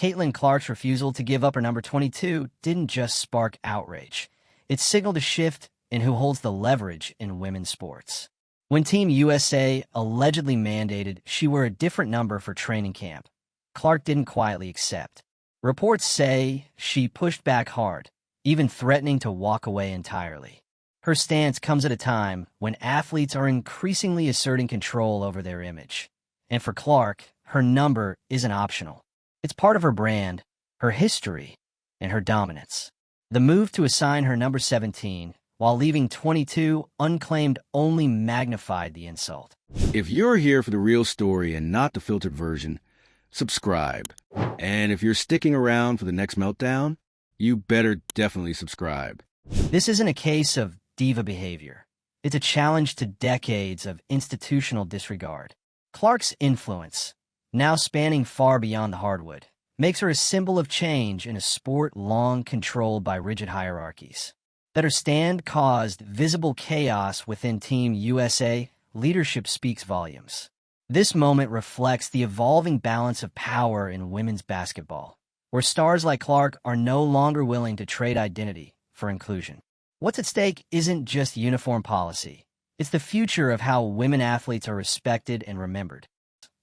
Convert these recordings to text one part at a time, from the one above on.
Caitlin Clark's refusal to give up her number 22 didn't just spark outrage. It signaled a shift in who holds the leverage in women's sports. When Team USA allegedly mandated she wear a different number for training camp, Clark didn't quietly accept. Reports say she pushed back hard, even threatening to walk away entirely. Her stance comes at a time when athletes are increasingly asserting control over their image. And for Clark, her number isn't optional. It's part of her brand, her history, and her dominance. The move to assign her number 17 while leaving 22 unclaimed only magnified the insult. If you're here for the real story and not the filtered version, subscribe. And if you're sticking around for the next meltdown, you better definitely subscribe. This isn't a case of diva behavior. It's a challenge to decades of institutional disregard. Clark's influence, now spanning far beyond the hardwood, makes her a symbol of change in a sport long controlled by rigid hierarchies. That her stand caused visible chaos within Team USA, leadership speaks volumes. This moment reflects the evolving balance of power in women's basketball, where stars like Clark are no longer willing to trade identity for inclusion. What's at stake isn't just uniform policy. It's the future of how women athletes are respected and remembered.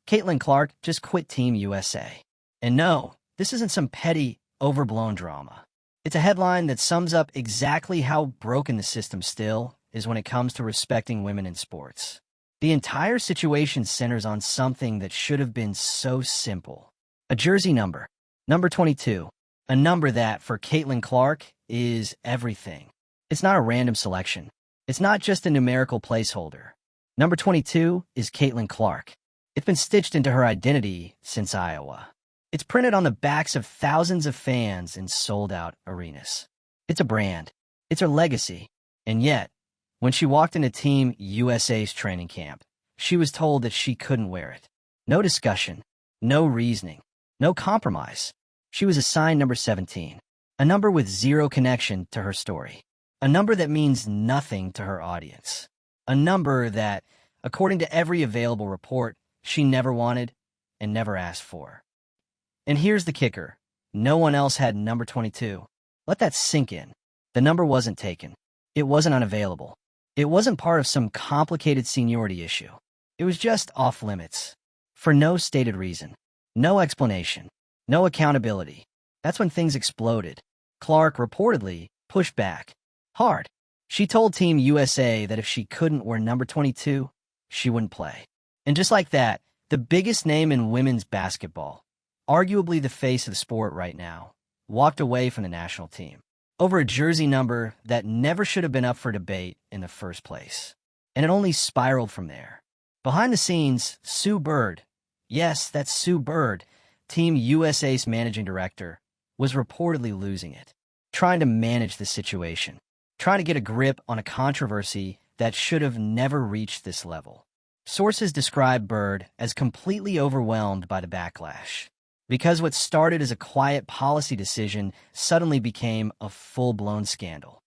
Caitlin Clark just quit Team USA. And no, this isn't some petty, overblown drama. It's a headline that sums up exactly how broken the system still is when it comes to respecting women in sports. The entire situation centers on something that should have been so simple. A jersey number. Number 22. A number that, for Caitlin Clark, is everything. It's not a random selection. It's not just a numerical placeholder. Number 22 is Caitlin Clark. It's been stitched into her identity since Iowa. It's printed on the backs of thousands of fans in sold-out arenas. It's a brand. It's her legacy. And yet, when she walked into Team USA's training camp, she was told that she couldn't wear it. No discussion, no reasoning, no compromise. She was assigned number 17, a number with zero connection to her story, a number that means nothing to her audience, a number that, according to every available report, she never wanted and never asked for. And here's the kicker. No one else had number 22. Let that sink in. The number wasn't taken. It wasn't unavailable. It wasn't part of some complicated seniority issue. It was just off limits. For no stated reason. No explanation. No accountability. That's when things exploded. Clark reportedly pushed back. Hard. She told Team USA that if she couldn't wear number 22, she wouldn't play. And just like that, the biggest name in women's basketball, arguably the face of the sport right now, walked away from the national team over a jersey number that never should have been up for debate in the first place. And it only spiraled from there. Behind the scenes, Sue Bird, yes, that's Sue Bird, Team USA's managing director, was reportedly losing it, trying to manage the situation, trying to get a grip on a controversy that should have never reached this level. Sources describe Bird as completely overwhelmed by the backlash, because what started as a quiet policy decision suddenly became a full-blown scandal.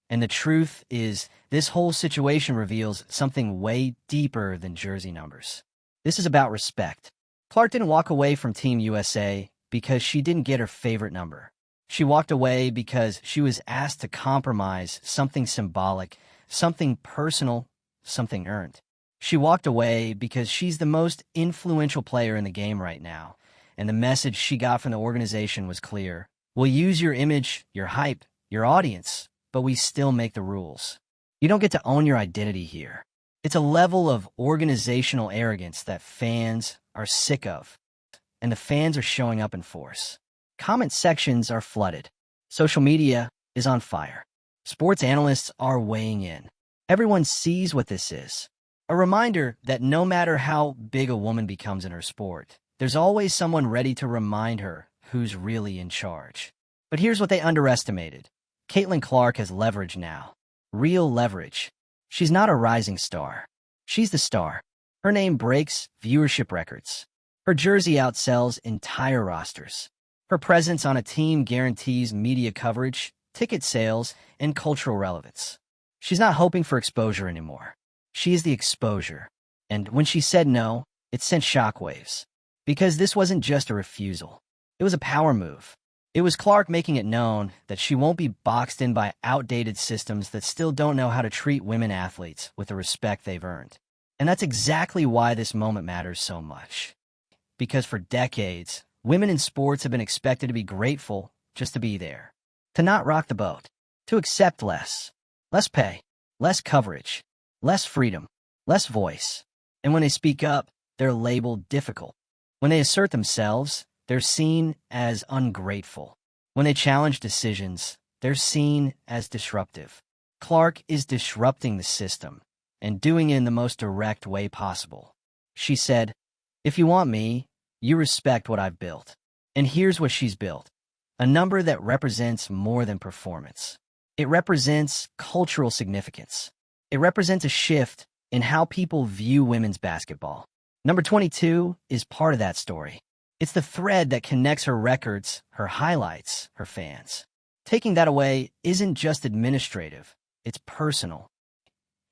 And the truth is, this whole situation reveals something way deeper than jersey numbers. This is about respect. Clark didn't walk away from Team USA because she didn't get her favorite number. She walked away because she was asked to compromise something symbolic, something personal, something earned. She walked away because she's the most influential player in the game right now, and the message she got from the organization was clear. We'll use your image, your hype, your audience, but we still make the rules. You don't get to own your identity here. It's a level of organizational arrogance that fans are sick of, and the fans are showing up in force. Comment sections are flooded. Social media is on fire. Sports analysts are weighing in. Everyone sees what this is. A reminder that no matter how big a woman becomes in her sport, there's always someone ready to remind her who's really in charge. But here's what they underestimated. Caitlin Clark has leverage now. Real leverage. She's not a rising star. She's the star. Her name breaks viewership records. Her jersey outsells entire rosters. Her presence on a team guarantees media coverage, ticket sales, and cultural relevance. She's not hoping for exposure anymore. She is the exposure. And when she said no, it sent shockwaves. Because this wasn't just a refusal. It was a power move. It was Clark making it known that she won't be boxed in by outdated systems that still don't know how to treat women athletes with the respect they've earned. And that's exactly why this moment matters so much. Because for decades, women in sports have been expected to be grateful just to be there, to not rock the boat, to accept less pay, less coverage, less freedom, less voice. And when they speak up, they're labeled difficult. When they assert themselves, they're seen as ungrateful. When they challenge decisions, they're seen as disruptive. Clark is disrupting the system and doing it in the most direct way possible. She said, "If you want me, you respect what I've built." And here's what she's built: a number that represents more than performance. It represents cultural significance. It represents a shift in how people view women's basketball. Number 22 is part of that story. It's the thread that connects her records, her highlights, her fans. Taking that away isn't just administrative, it's personal.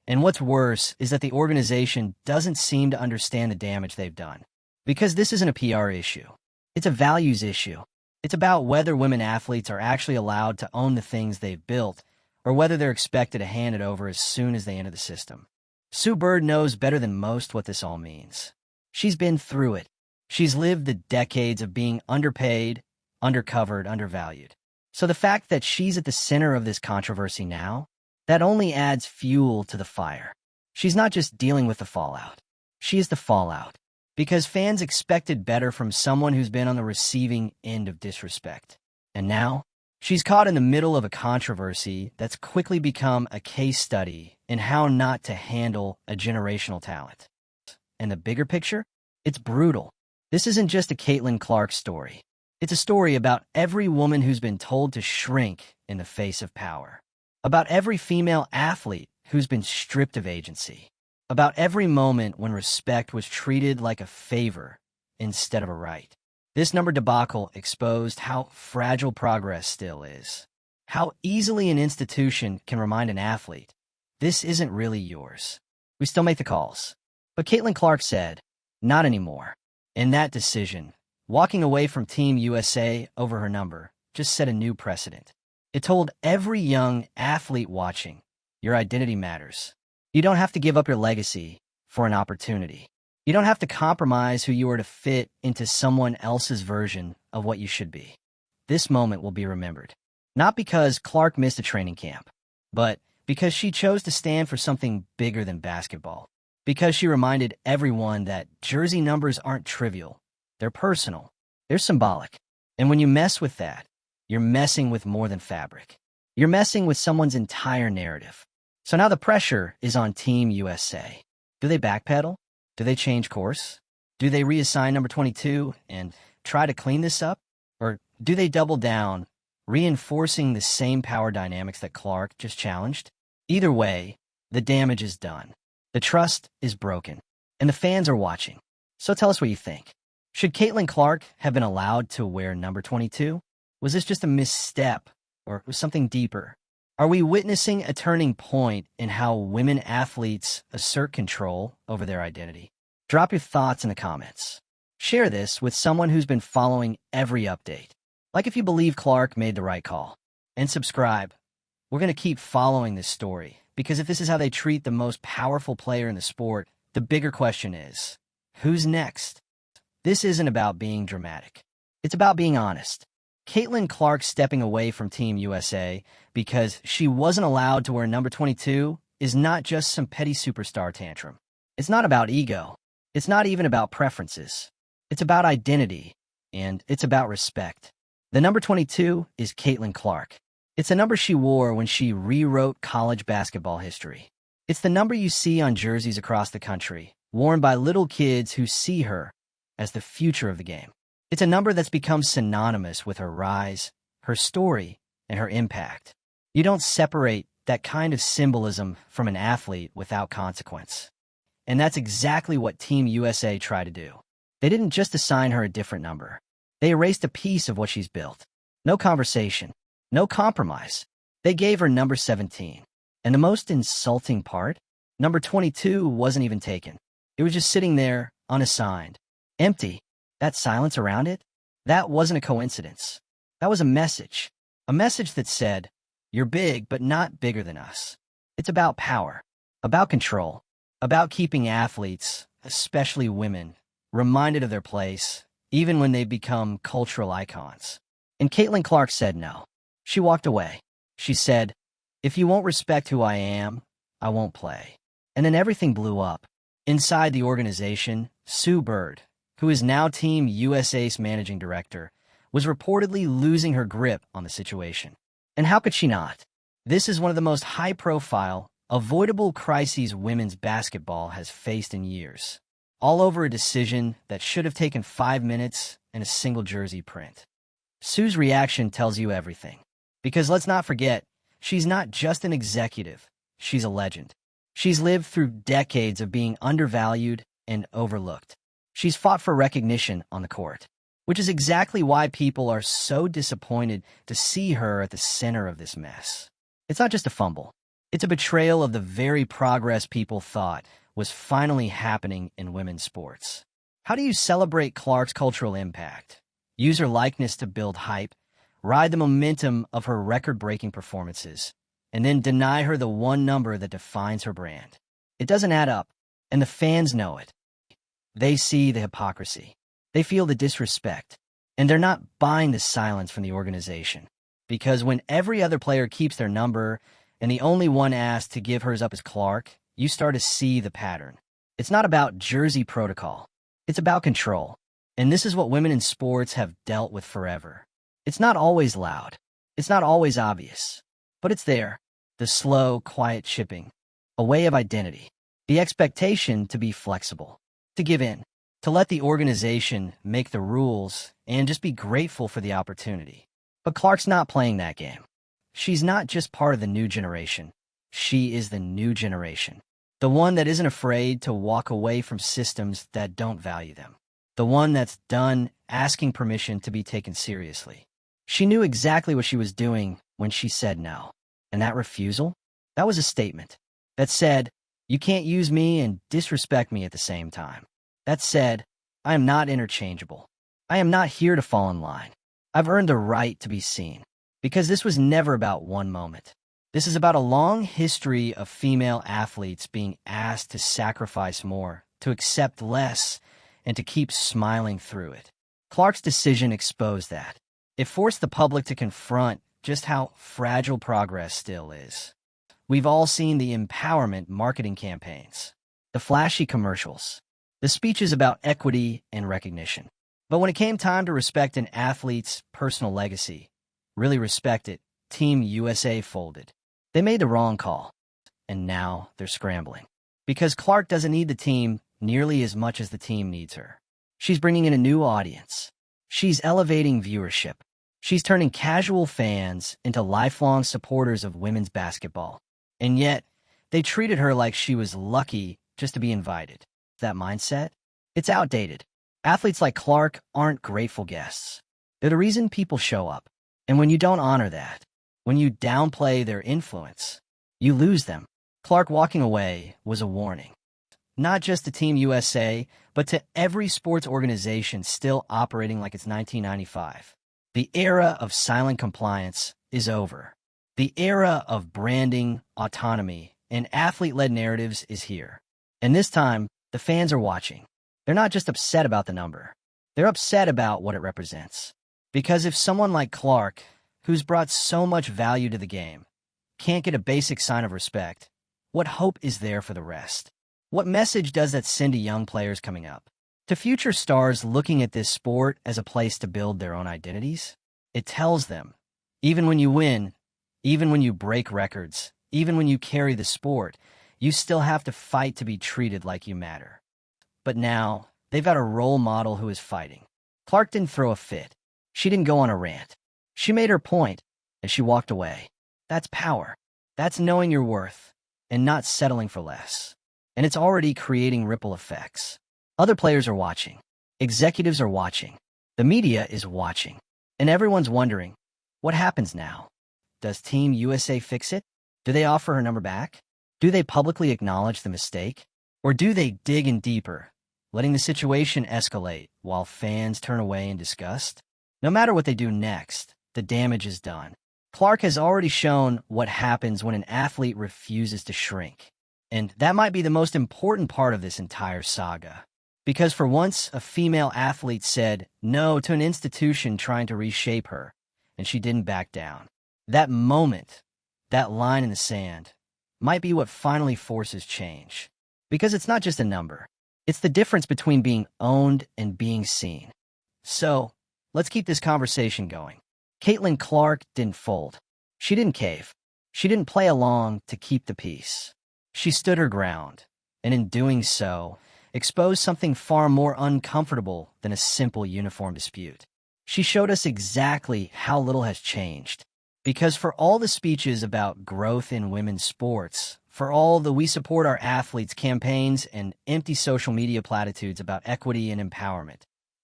And what's worse is that the organization doesn't seem to understand the damage they've done. Because this isn't a PR issue. It's a values issue. It's about whether women athletes are actually allowed to own the things they've built, or whether they're expected to hand it over as soon as they enter the system. Sue Bird knows better than most what this all means. She's been through it. She's lived the decades of being underpaid, undercovered, undervalued. So the fact that she's at the center of this controversy now, that only adds fuel to the fire. She's not just dealing with the fallout. She is the fallout. Because fans expected better from someone who's been on the receiving end of disrespect. And now, she's caught in the middle of a controversy that's quickly become a case study in how not to handle a generational talent. And the bigger picture? It's brutal. This isn't just a Caitlin Clark story. It's a story about every woman who's been told to shrink in the face of power. About every female athlete who's been stripped of agency. About every moment when respect was treated like a favor instead of a right. This number debacle exposed how fragile progress still is. How easily an institution can remind an athlete, this isn't really yours. We still make the calls. But Caitlin Clark said, not anymore. In that decision, walking away from Team USA over her number just set a new precedent. It told every young athlete watching, your identity matters. You don't have to give up your legacy for an opportunity. You don't have to compromise who you are to fit into someone else's version of what you should be. This moment will be remembered. Not because Clark missed a training camp, but because she chose to stand for something bigger than basketball. Because she reminded everyone that jersey numbers aren't trivial. They're personal. They're symbolic. And when you mess with that, you're messing with more than fabric. You're messing with someone's entire narrative. So now the pressure is on Team USA. Do they backpedal? Do they change course? Do they reassign number 22 and try to clean this up? Or do they double down, reinforcing the same power dynamics that Clark just challenged? Either way, the damage is done. The trust is broken. And the fans are watching. So tell us what you think. Should Caitlin Clark have been allowed to wear number 22? Was this just a misstep, or was something deeper? Are we witnessing a turning point in how women athletes assert control over their identity? Drop your thoughts in the comments. Share this with someone who's been following every update. Like if you believe Clark made the right call. And subscribe. We're going to keep following this story, because if this is how they treat the most powerful player in the sport, the bigger question is, who's next? This isn't about being dramatic. It's about being honest. Caitlin Clark stepping away from Team USA because she wasn't allowed to wear number 22 is not just some petty superstar tantrum. It's not about ego. It's not even about preferences. It's about identity, and it's about respect. The number 22 is Caitlin Clark. It's a number she wore when she rewrote college basketball history. It's the number you see on jerseys across the country, worn by little kids who see her as the future of the game. It's a number that's become synonymous with her rise, her story, and her impact. You don't separate that kind of symbolism from an athlete without consequence. And that's exactly what Team USA tried to do. They didn't just assign her a different number. They erased a piece of what she's built. No conversation. No compromise. They gave her number 17. And the most insulting part? Number 22 wasn't even taken. It was just sitting there, unassigned. Empty. That silence around it? That wasn't a coincidence. That was a message. A message that said, "You're big, but not bigger than us." It's about power, about control, about keeping athletes, especially women, reminded of their place, even when they become cultural icons. And Caitlin Clark said no. She walked away. She said, "If you won't respect who I am, I won't play." And then everything blew up. Inside the organization, Sue Bird, who is now Team USA's managing director, was reportedly losing her grip on the situation. And how could she not? This is one of the most high-profile, avoidable crises women's basketball has faced in years, all over a decision that should have taken 5 minutes and a single jersey print. Sue's reaction tells you everything. Because let's not forget, she's not just an executive, she's a legend. She's lived through decades of being undervalued and overlooked. She's fought for recognition on the court, which is exactly why people are so disappointed to see her at the center of this mess. It's not just a fumble. It's a betrayal of the very progress people thought was finally happening in women's sports. How do you celebrate Clark's cultural impact? Use her likeness to build hype, ride the momentum of her record-breaking performances, and then deny her the one number that defines her brand. It doesn't add up, and the fans know it. They see the hypocrisy. They feel the disrespect, and they're not buying the silence from the organization. Because when every other player keeps their number, and the only one asked to give hers up is Clark, you start to see the pattern. It's not about jersey protocol. It's about control. And this is what women in sports have dealt with forever. It's not always loud. It's not always obvious. But it's there. The slow, quiet chipping. A way of identity. The expectation to be flexible. To give in. To let the organization make the rules and just be grateful for the opportunity. But Clark's not playing that game. She's not just part of the new generation. She is the new generation. The one that isn't afraid to walk away from systems that don't value them. The one that's done asking permission to be taken seriously. She knew exactly what she was doing when she said no. And that refusal? That was a statement. That said, you can't use me and disrespect me at the same time. That said, I am not interchangeable. I am not here to fall in line. I've earned the right to be seen. Because this was never about one moment. This is about a long history of female athletes being asked to sacrifice more, to accept less, and to keep smiling through it. Clark's decision exposed that. It forced the public to confront just how fragile progress still is. We've all seen the empowerment marketing campaigns, the flashy commercials, the speeches about equity and recognition. But when it came time to respect an athlete's personal legacy, really respect it, Team USA folded. They made the wrong call, and now they're scrambling. Because Clark doesn't need the team nearly as much as the team needs her. She's bringing in a new audience. She's elevating viewership. She's turning casual fans into lifelong supporters of women's basketball. And yet, they treated her like she was lucky just to be invited. That mindset? It's outdated. Athletes like Clark aren't grateful guests. They're the reason people show up. And when you don't honor that, when you downplay their influence, you lose them. Clark walking away was a warning. Not just to Team USA, but to every sports organization still operating like it's 1995. The era of silent compliance is over. The era of branding, autonomy, and athlete-led narratives is here. And this time, the fans are watching. They're not just upset about the number. They're upset about what it represents. Because if someone like Clark, who's brought so much value to the game, can't get a basic sign of respect, what hope is there for the rest? What message does that send to young players coming up? To future stars looking at this sport as a place to build their own identities? It tells them, even when you win, even when you break records, even when you carry the sport, you still have to fight to be treated like you matter. But now, they've got a role model who is fighting. Clark didn't throw a fit. She didn't go on a rant. She made her point, and she walked away. That's power. That's knowing your worth, and not settling for less. And it's already creating ripple effects. Other players are watching. Executives are watching. The media is watching. And everyone's wondering, what happens now? Does Team USA fix it? Do they offer her number back? Do they publicly acknowledge the mistake? Or do they dig in deeper, letting the situation escalate while fans turn away in disgust? No matter what they do next, the damage is done. Clark has already shown what happens when an athlete refuses to shrink. And that might be the most important part of this entire saga. Because for once, a female athlete said no to an institution trying to reshape her, and she didn't back down. That moment, that line in the sand, might be what finally forces change. Because it's not just a number. It's the difference between being owned and being seen. So, let's keep this conversation going. Caitlin Clark didn't fold. She didn't cave. She didn't play along to keep the peace. She stood her ground, and in doing so, exposed something far more uncomfortable than a simple uniform dispute. She showed us exactly how little has changed. Because for all the speeches about growth in women's sports, for all the "we support our athletes" campaigns and empty social media platitudes about equity and empowerment,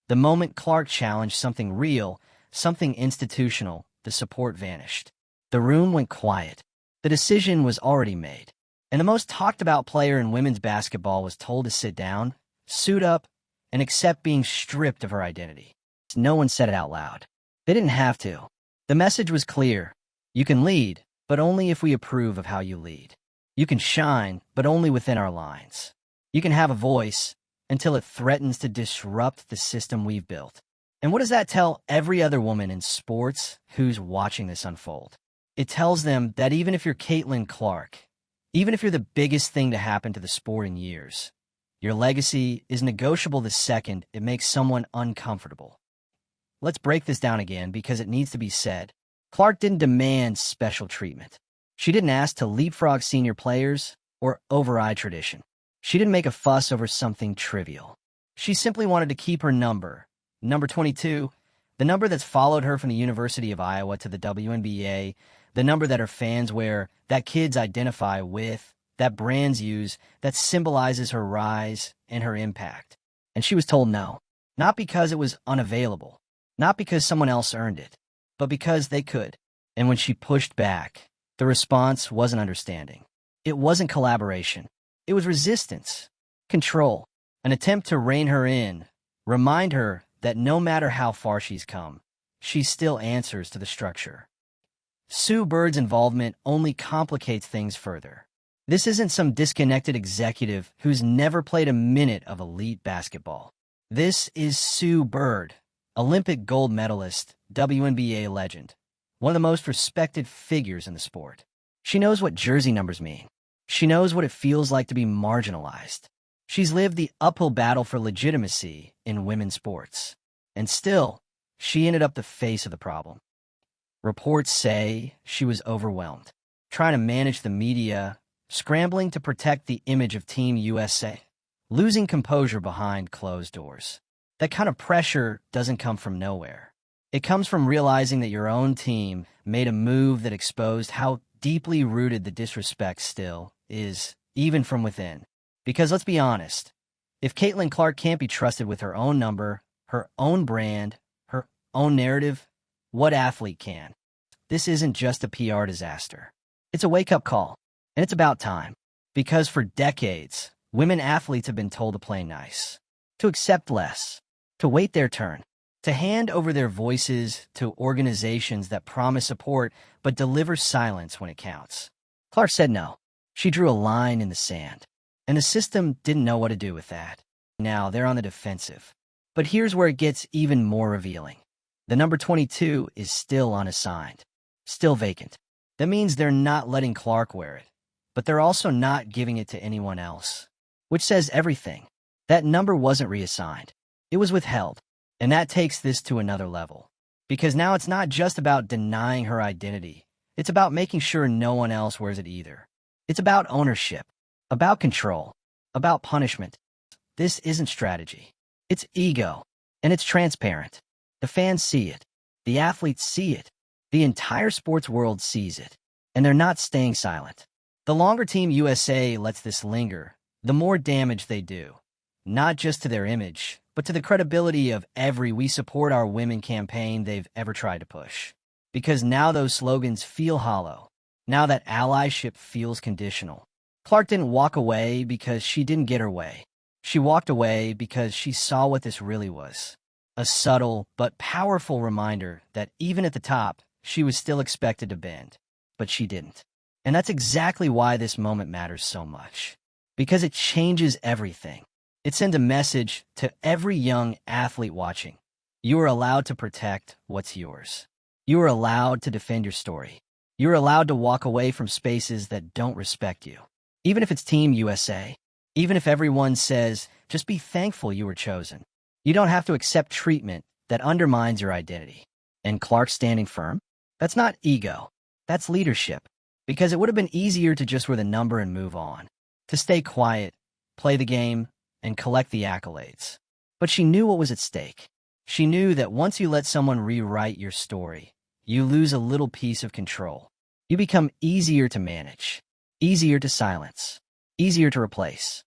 the moment Clark challenged something real, something institutional, the support vanished. The room went quiet. The decision was already made. And the most talked about player in women's basketball was told to sit down, suit up, and accept being stripped of her identity. No one said it out loud. They didn't have to. The message was clear. You can lead, but only if we approve of how you lead. You can shine, but only within our lines. You can have a voice until it threatens to disrupt the system we've built. And what does that tell every other woman in sports who's watching this unfold? It tells them that even if you're Caitlin Clark, even if you're the biggest thing to happen to the sport in years, your legacy is negotiable the second it makes someone uncomfortable. Let's break this down again because it needs to be said. Clark didn't demand special treatment. She didn't ask to leapfrog senior players or override tradition. She didn't make a fuss over something trivial. She simply wanted to keep her number 22, the number that's followed her from the University of Iowa to the WNBA, the number that her fans wear, that kids identify with, that brands use, that symbolizes her rise and her impact. And she was told no, not because it was unavailable, not because someone else earned it, but because they could. And when she pushed back, the response wasn't understanding. It wasn't collaboration. It was resistance, control, an attempt to rein her in, remind her that no matter how far she's come, she still answers to the structure. Sue Bird's involvement only complicates things further. This isn't some disconnected executive who's never played a minute of elite basketball. This is Sue Bird, Olympic gold medalist, WNBA legend, one of the most respected figures in the sport. She knows what jersey numbers mean. She knows what it feels like to be marginalized. She's lived the uphill battle for legitimacy in women's sports. And still, she ended up the face of the problem. Reports say she was overwhelmed, trying to manage the media, scrambling to protect the image of Team USA, losing composure behind closed doors. That kind of pressure doesn't come from nowhere. It comes from realizing that your own team made a move that exposed how deeply rooted the disrespect still is, even from within. Because let's be honest, if Caitlin Clark can't be trusted with her own number, her own brand, her own narrative, what athlete can? This isn't just a PR disaster. It's a wake-up call, and it's about time. Because for decades, women athletes have been told to play nice, to accept less, to wait their turn, to hand over their voices to organizations that promise support but deliver silence when it counts. Clark said no. She drew a line in the sand, and the system didn't know what to do with that. Now they're on the defensive. But here's where it gets even more revealing. The number 22 is still unassigned, still vacant. That means they're not letting Clark wear it, but they're also not giving it to anyone else, which says everything. That number wasn't reassigned. It was withheld. And that takes this to another level. Because now it's not just about denying her identity. It's about making sure no one else wears it either. It's about ownership, about control, about punishment. This isn't strategy. It's ego, and it's transparent. The fans see it. The athletes see it. The entire sports world sees it. And they're not staying silent. The longer Team USA lets this linger, the more damage they do. Not just to their image, but to the credibility of every "we support our women" campaign they've ever tried to push. Because now those slogans feel hollow. Now that allyship feels conditional. Clark didn't walk away because she didn't get her way. She walked away because she saw what this really was. A subtle but powerful reminder that even at the top, she was still expected to bend. But she didn't. And that's exactly why this moment matters so much. Because it changes everything. It sends a message to every young athlete watching. You are allowed to protect what's yours. You are allowed to defend your story. You are allowed to walk away from spaces that don't respect you. Even if it's Team USA. Even if everyone says, just be thankful you were chosen. You don't have to accept treatment that undermines your identity. And Clark standing firm? That's not ego. That's leadership. Because it would have been easier to just wear the number and move on. To stay quiet, play the game, and collect the accolades. But she knew what was at stake. She knew that once you let someone rewrite your story, you lose a little piece of control. You become easier to manage, easier to silence, easier to replace.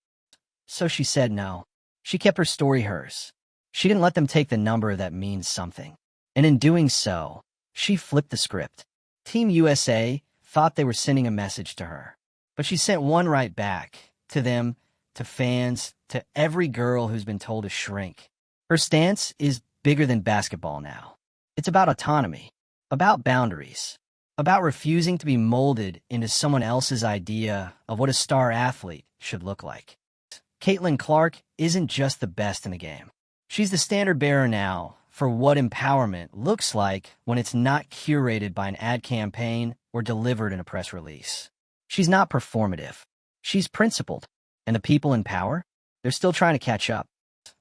So she said no. She kept her story hers. She didn't let them take the number that means something. And in doing so, she flipped the script. Team USA thought they were sending a message to her. But she sent one right back, to them, to fans, to every girl who's been told to shrink. Her stance is bigger than basketball now. It's about autonomy, about boundaries, about refusing to be molded into someone else's idea of what a star athlete should look like. Caitlin Clark isn't just the best in the game. She's the standard bearer now for what empowerment looks like when it's not curated by an ad campaign or delivered in a press release. She's not performative. She's principled. And the people in power? They're still trying to catch up.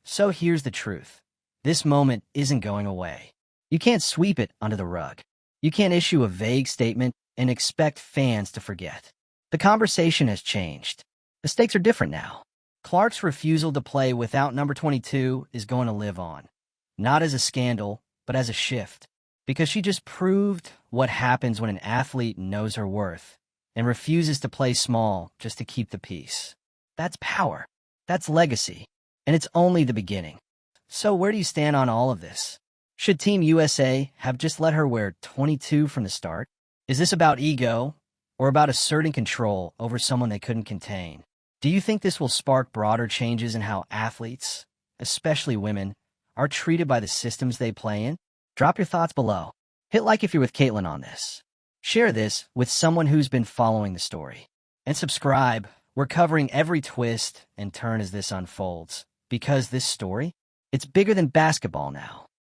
So here's the truth. This moment isn't going away. You can't sweep it under the rug. You can't issue a vague statement and expect fans to forget. The conversation has changed. The stakes are different now. Clark's refusal to play without number 22 is going to live on. Not as a scandal, but as a shift. Because she just proved what happens when an athlete knows her worth and refuses to play small just to keep the peace. That's power. That's legacy. And it's only the beginning. So where do you stand on all of this? Should Team USA have just let her wear 22 from the start? Is this about ego or about asserting control over someone they couldn't contain? Do you think this will spark broader changes in how athletes, especially women, are treated by the systems they play in? Drop your thoughts below. Hit like if you're with Caitlin on this. Share this with someone who's been following the story. And subscribe. We're covering every twist and turn as this unfolds. Because this story, it's bigger than basketball now.